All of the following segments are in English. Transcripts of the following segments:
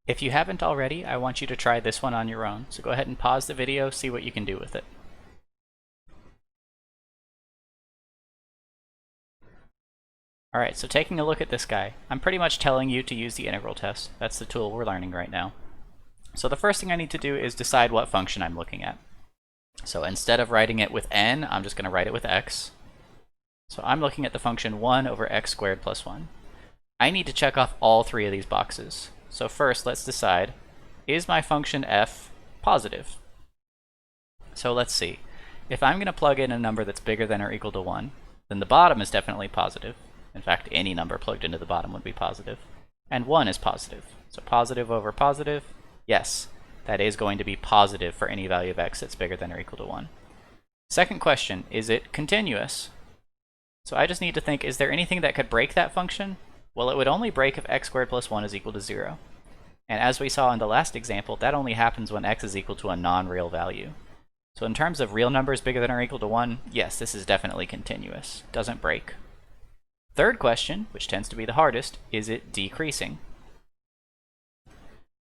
If you haven't already, I want you to try this one on your own. So go ahead and pause the video, see what you can do with it. Alright, so taking a look at this guy, I'm pretty much telling you to use the integral test. That's the tool we're learning right now. So the first thing I need to do is decide what function I'm looking at. So instead of writing it with n, I'm just going to write it with x. So I'm looking at the function 1 over x squared plus 1. I need to check off all three of these boxes. So first, let's decide, is my function f positive? So let's see. If I'm going to plug in a number that's bigger than or equal to 1, then the bottom is definitely positive. In fact, any number plugged into the bottom would be positive. And 1 is positive. So positive over positive, yes, that is going to be positive for any value of x that's bigger than or equal to 1. Second question, is it continuous? So I just need to think, is there anything that could break that function? Well, it would only break if x squared plus 1 is equal to 0. And as we saw in the last example, that only happens when x is equal to a non-real value. So in terms of real numbers bigger than or equal to 1, yes, this is definitely continuous. Doesn't break. Third question, which tends to be the hardest, is it decreasing?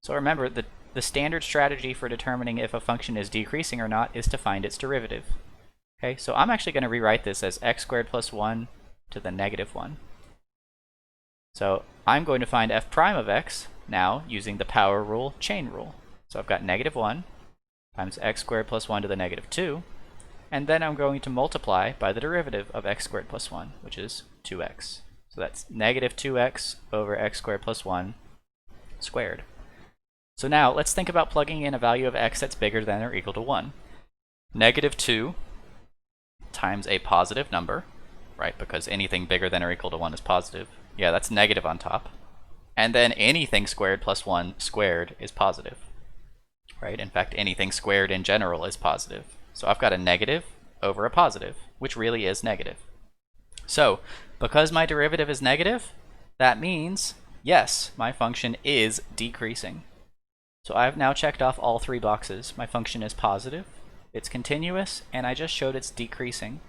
So remember, the standard strategy for determining if a function is decreasing or not is to find its derivative. Okay, so I'm actually going to rewrite this as x squared plus 1 to the negative 1. So I'm going to find f prime of x now using the power rule chain rule. So I've got negative 1 times x squared plus 1 to the negative 2, and then I'm going to multiply by the derivative of x squared plus 1, which is 2x. So that's negative 2x over x squared plus 1 squared. So now let's think about plugging in a value of x that's bigger than or equal to 1. Negative 2 times a positive number, right, because anything bigger than or equal to 1 is positive. Yeah, that's negative on top. And then anything squared plus 1 squared is positive, right? In fact, anything squared in general is positive. So I've got a negative over a positive, which really is negative. So because my derivative is negative, that means, yes, my function is decreasing. So I've now checked off all three boxes. My function is positive, it's continuous, and I just showed it's decreasing.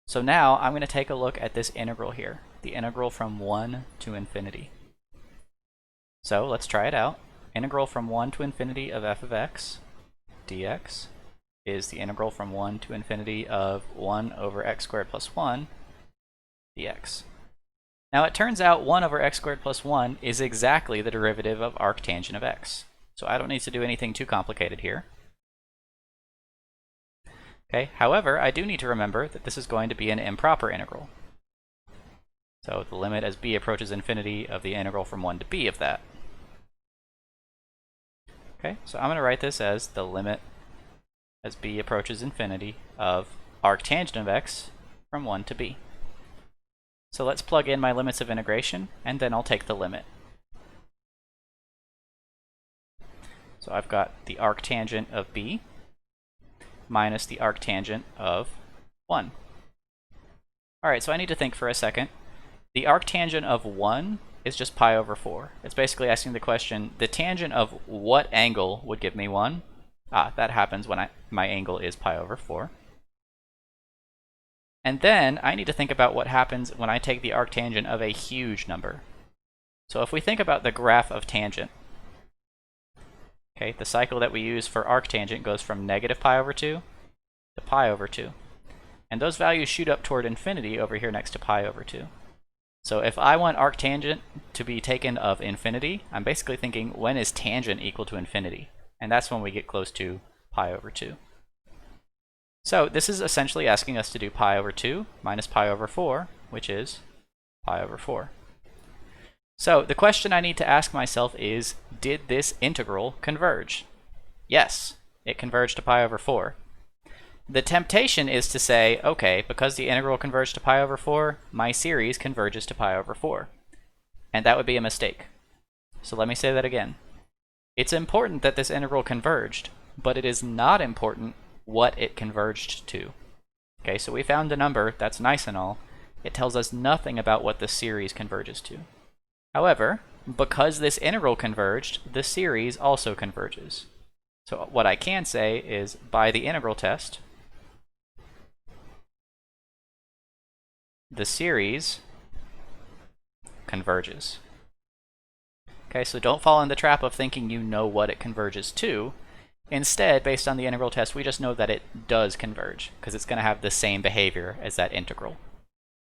So now I'm going to take a look at this integral here, the integral from 1 to infinity. So let's try it out. Integral from 1 to infinity of f of x dx is the integral from 1 to infinity of 1 over x squared plus 1 dx. Now it turns out 1 over x squared plus 1 is exactly the derivative of arctangent of x. So I don't need to do anything too complicated here. Okay, however, I do need to remember that this is going to be an improper integral. So the limit as b approaches infinity of the integral from 1 to b of that. Okay, so I'm going to write this as the limit as b approaches infinity of arctangent of x from 1 to b. So let's plug in my limits of integration, and then I'll take the limit. So I've got the arctangent of b minus the arctangent of 1. Alright, so I need to think for a second. The arctangent of 1 is just pi over 4. It's basically asking the question, the tangent of what angle would give me 1? That happens when my angle is pi over 4. And then I need to think about what happens when I take the arctangent of a huge number. So if we think about the graph of tangent, okay, the cycle that we use for arctangent goes from negative pi over 2 to pi over 2. And those values shoot up toward infinity over here next to pi over 2. So if I want arctangent to be taken of infinity, I'm basically thinking, when is tangent equal to infinity? And that's when we get close to pi over 2. So this is essentially asking us to do pi over 2 minus pi over 4, which is pi over 4. So the question I need to ask myself is, did this integral converge? Yes, it converged to pi over 4. The temptation is to say, okay, because the integral converged to pi over 4, my series converges to pi over 4. And that would be a mistake. So let me say that again. It's important that this integral converged, but it is not important what it converged to. Okay, so we found a number, that's nice and all. It tells us nothing about what the series converges to. However, because this integral converged, the series also converges. So what I can say is, by the integral test, the series converges. Okay, so don't fall in the trap of thinking you know what it converges to. Instead, based on the integral test, we just know that it does converge, because it's going to have the same behavior as that integral.